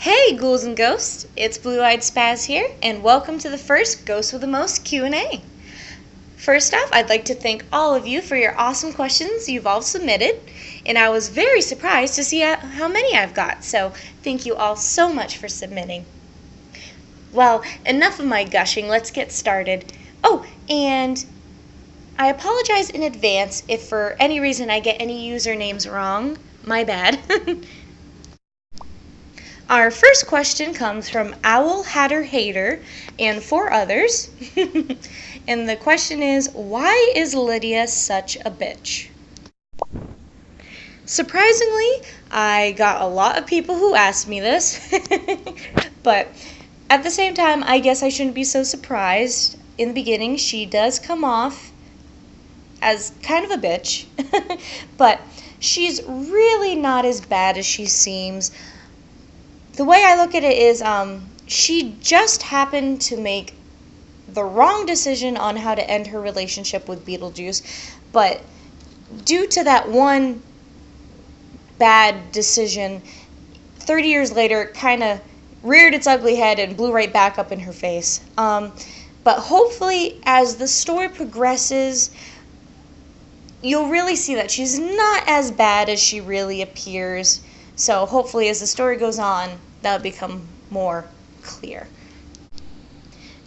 Hey ghouls and ghosts, it's BlooeyedSpazz here, and welcome to the first Ghost with the Most Q&A. First off, I'd like to thank all of you for your awesome questions you've all submitted, and I was very surprised to see how many I've got, so thank you all so much for submitting. Well, enough of my gushing, let's get started. Oh, and I apologize in advance if for any reason I get any usernames wrong. My bad. Our first question comes from Owl Hatter Hater and 4 others. And the question is, why is Lydia such a bitch? Surprisingly, I got a lot of people who asked me this. But at the same time, I guess I shouldn't be so surprised. In the beginning, she does come off as kind of a bitch. But she's really not as bad as she seems. The way I look at it is she just happened to make the wrong decision on how to end her relationship with Beetlejuice, but due to that one bad decision, 30 years later it kind of reared its ugly head and blew right back up in her face. But hopefully as the story progresses, you'll really see that she's not as bad as she really appears. So hopefully as the story goes on, that'll become more clear.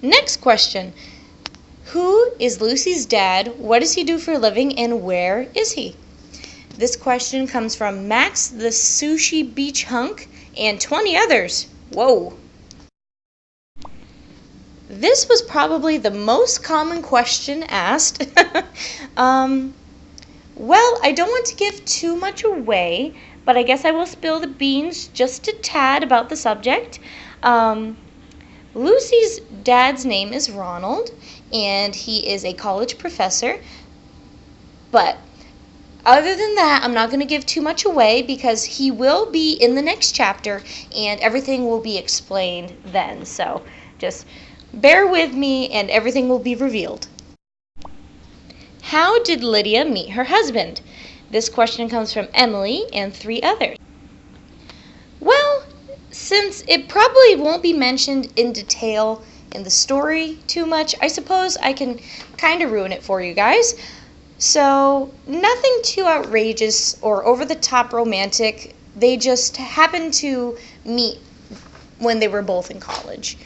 Next question. Who is Lucy's dad? What does he do for a living? And where is he? This question comes from Max the Sushi Beach Hunk and 20 others. Whoa. This was probably the most common question asked. Well, I don't want to give too much away, but I guess I will spill the beans just a tad about the subject. Lucy's dad's name is Ronald, and he is a college professor. But other than that, I'm not going to give too much away because he will be in the next chapter, and everything will be explained then. So just bear with me, and everything will be revealed. How did Lydia meet her husband? This question comes from Emily and 3 others. Well, since it probably won't be mentioned in detail in the story too much, I suppose I can kind of ruin it for you guys. So, nothing too outrageous or over-the-top romantic. They just happened to meet when they were both in college.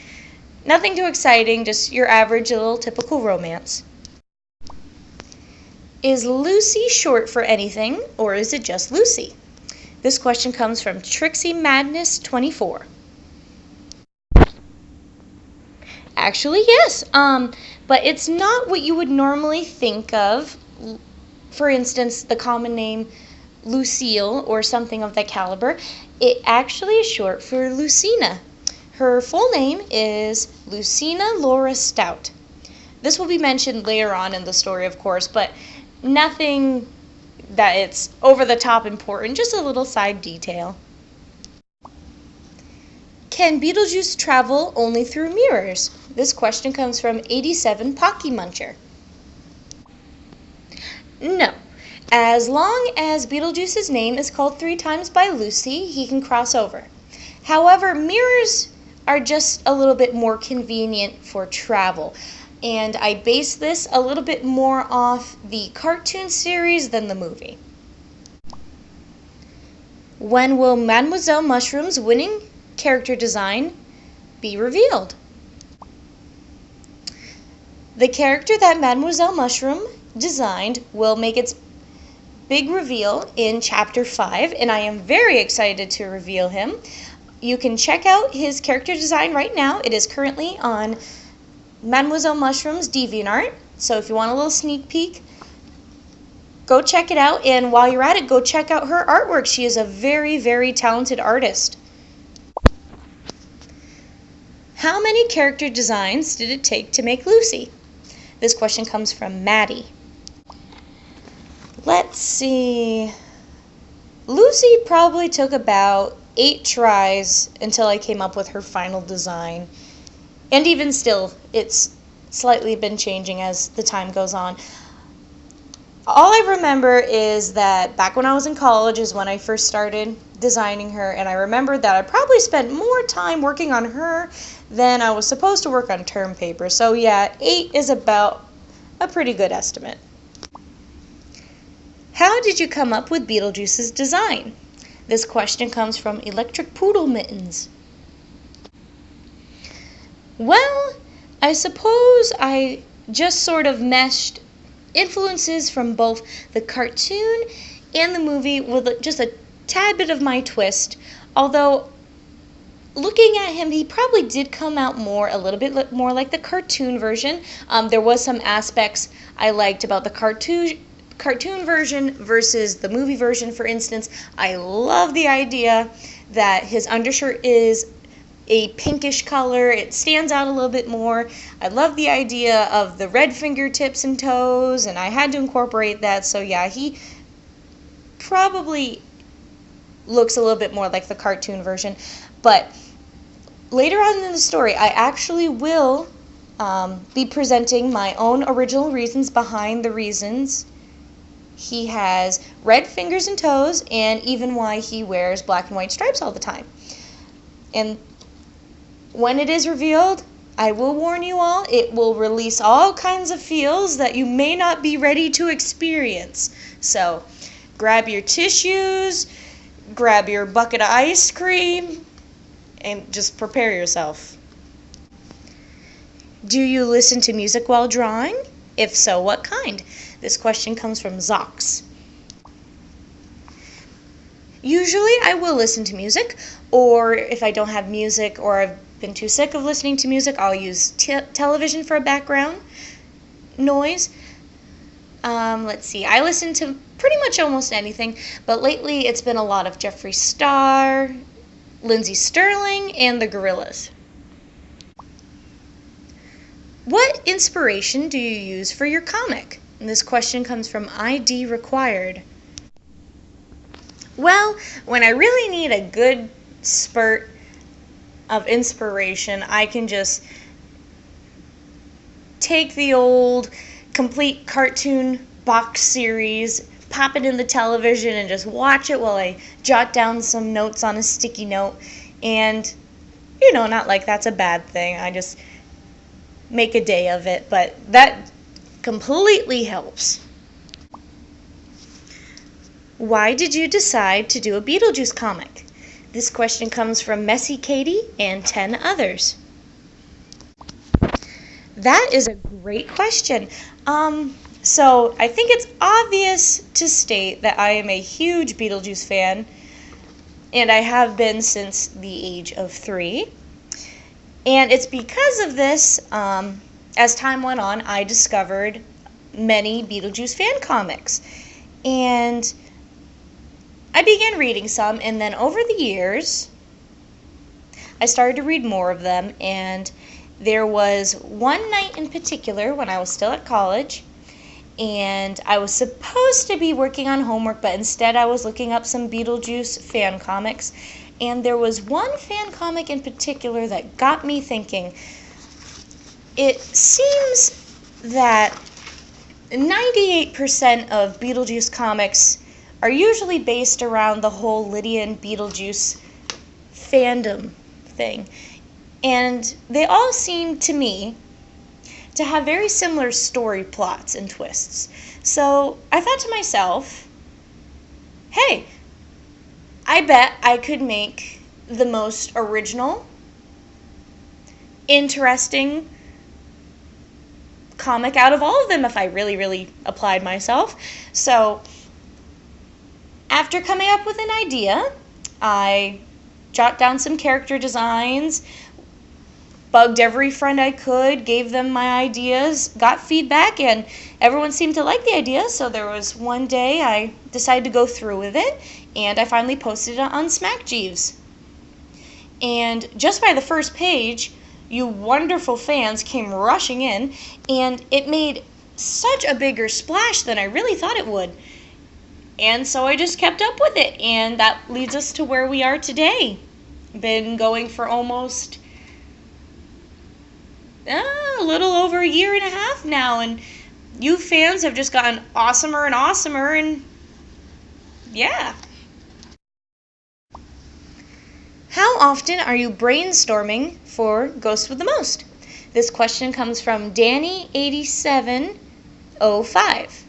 Nothing too exciting, just your average little typical romance. Is Lucy short for anything, or is it just Lucy? This question comes from Trixie Madness 24. Actually, yes, but it's not what you would normally think of. For instance, the common name Lucille or something of that caliber. It actually is short for Lucina. Her full name is Lucina Laura Stout. This will be mentioned later on in the story, of course, but nothing that it's over the top important, just a little side detail. Can Beetlejuice travel only through mirrors? This question comes from 87 Pocky Muncher. No. As long as Beetlejuice's name is called 3 times by Lucy, he can cross over. However, mirrors are just a little bit more convenient for travel. And I base this a little bit more off the cartoon series than the movie. When will Mademoiselle Mushroom's winning character design be revealed? The character that Mademoiselle Mushroom designed will make its big reveal in Chapter 5, and I am very excited to reveal him. You can check out his character design right now. It is currently on Mademoiselle Mushroom's DeviantArt, so if you want a little sneak peek, go check it out, and while you're at it, go check out her artwork. She is a very, very talented artist. How many character designs did it take to make Lucy? This question comes from Maddie. Let's see. Lucy probably took about 8 tries until I came up with her final design. And even still, it's slightly been changing as the time goes on. All I remember is that back when I was in college is when I first started designing her, and I remember that I probably spent more time working on her than I was supposed to work on term paper. So yeah, 8 is about a pretty good estimate. How did you come up with Beetlejuice's design? This question comes from Electric Poodle Mittens. Well, I suppose I just sort of meshed influences from both the cartoon and the movie with just a tad bit of my twist. Although, looking at him, he probably did come out a little bit more like the cartoon version. There was some aspects I liked about the cartoon version versus the movie version. For instance, I love the idea that his undershirt is a pinkish color. It stands out a little bit more. I love the idea of the red fingertips and toes, and I had to incorporate that. So yeah, he probably looks a little bit more like the cartoon version. But later on in the story, I actually will be presenting my own original reasons behind the reasons he has red fingers and toes, and even why he wears black and white stripes all the time. And when it is revealed, I will warn you all, it will release all kinds of feels that you may not be ready to experience. So grab your tissues, grab your bucket of ice cream, and just prepare yourself. Do you listen to music while drawing? If so, what kind? This question comes from Zox. Usually I will listen to music, or if I don't have music or I've been too sick of listening to music, I'll use television for a background noise. Let's see, I listen to pretty much almost anything, but lately it's been a lot of Jeffree Star, Lindsey Sterling, and the Gorillaz. What inspiration do you use for your comic? And this question comes from ID Required. Well, when I really need a good spurt of inspiration, I can just take the old complete cartoon box series, pop it in the television, and just watch it while I jot down some notes on a sticky note. And, not like that's a bad thing. I just make a day of it, but that completely helps. Why did you decide to do a Beetlejuice comic? This question comes from Messy Katie and 10 others. That is a great question. So I think it's obvious to state that I am a huge Beetlejuice fan, and I have been since the age of 3. And it's because of this, as time went on, I discovered many Beetlejuice fan comics. And I began reading some, and then over the years, I started to read more of them. And there was one night in particular when I was still at college, and I was supposed to be working on homework, but instead I was looking up some Beetlejuice fan comics. And there was one fan comic in particular that got me thinking. It seems that 98% of Beetlejuice comics are usually based around the whole Lydia and Beetlejuice fandom thing. And they all seem to me to have very similar story plots and twists. So I thought to myself, hey, I bet I could make the most original, interesting comic out of all of them if I really, really applied myself. So after coming up with an idea, I jot down some character designs, bugged every friend I could, gave them my ideas, got feedback, and everyone seemed to like the idea. So there was one day I decided to go through with it, and I finally posted it on SMACKJEEVES. And just by the first page, you wonderful fans came rushing in, and it made such a bigger splash than I really thought it would. And so I just kept up with it, and that leads us to where we are today. Been going for almost a little over a year and a half now, and You fans have just gotten awesomer and awesomer, and yeah. How often are you brainstorming for Ghost with the Most? This question comes from Danny8705.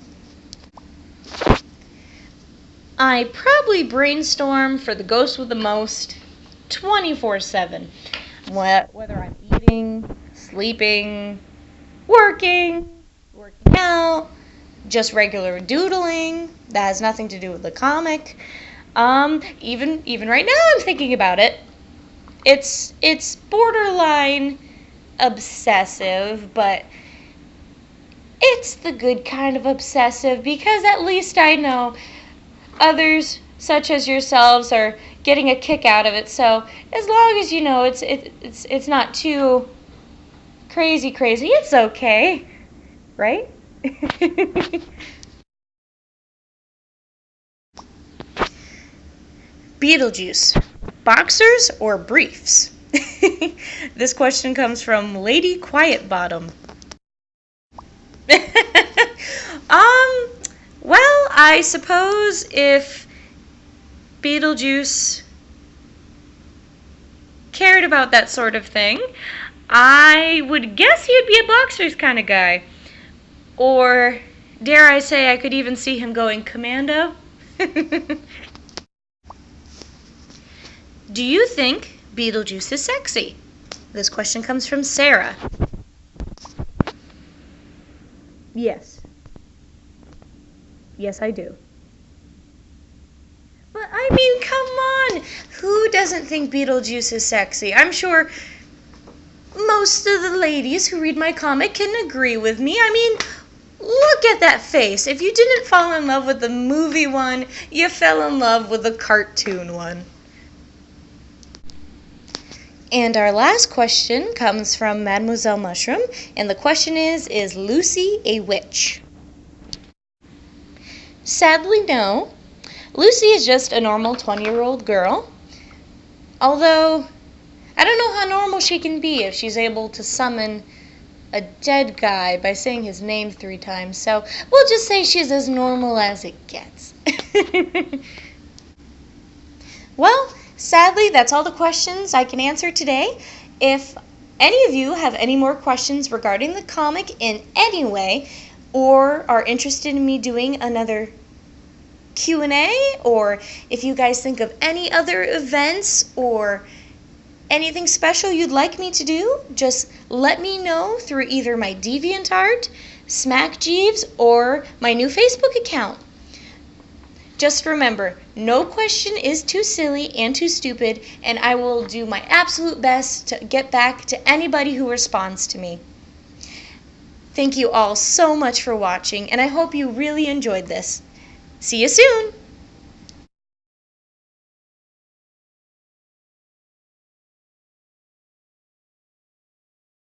I probably brainstorm for the Ghost with the Most 24/7. Whether I'm eating, sleeping, working out, just regular doodling. That has nothing to do with the comic. Even right now I'm thinking about it. It's borderline obsessive, but it's the good kind of obsessive, because at least I know others, such as yourselves, are getting a kick out of it. So as long as you know it's not too crazy, it's okay, right? Beetlejuice, boxers or briefs? This question comes from Lady Quietbottom. Well, I suppose if Beetlejuice cared about that sort of thing, I would guess he'd be a boxers kind of guy. Or, dare I say, I could even see him going commando. Do you think Beetlejuice is sexy? This question comes from Sarah. Yes. Yes, I do. But I mean, come on! Who doesn't think Beetlejuice is sexy? I'm sure most of the ladies who read my comic can agree with me. I mean, look at that face. If you didn't fall in love with the movie one, you fell in love with the cartoon one. And our last question comes from Mademoiselle Mushroom, and the question is Lucy a witch? Sadly, no. Lucy is just a normal 20-year-old girl. Although, I don't know how normal she can be if she's able to summon a dead guy by saying his name 3 times. So we'll just say she's as normal as it gets. Well, sadly, that's all the questions I can answer today. If any of you have any more questions regarding the comic in any way, or are interested in me doing another Q&A, or if you guys think of any other events or anything special you'd like me to do, just let me know through either my DeviantArt, SMACKJEEVES, or my new Facebook account. Just remember, no question is too silly and too stupid, and I will do my absolute best to get back to anybody who responds to me. Thank you all so much for watching, and I hope you really enjoyed this. See you soon!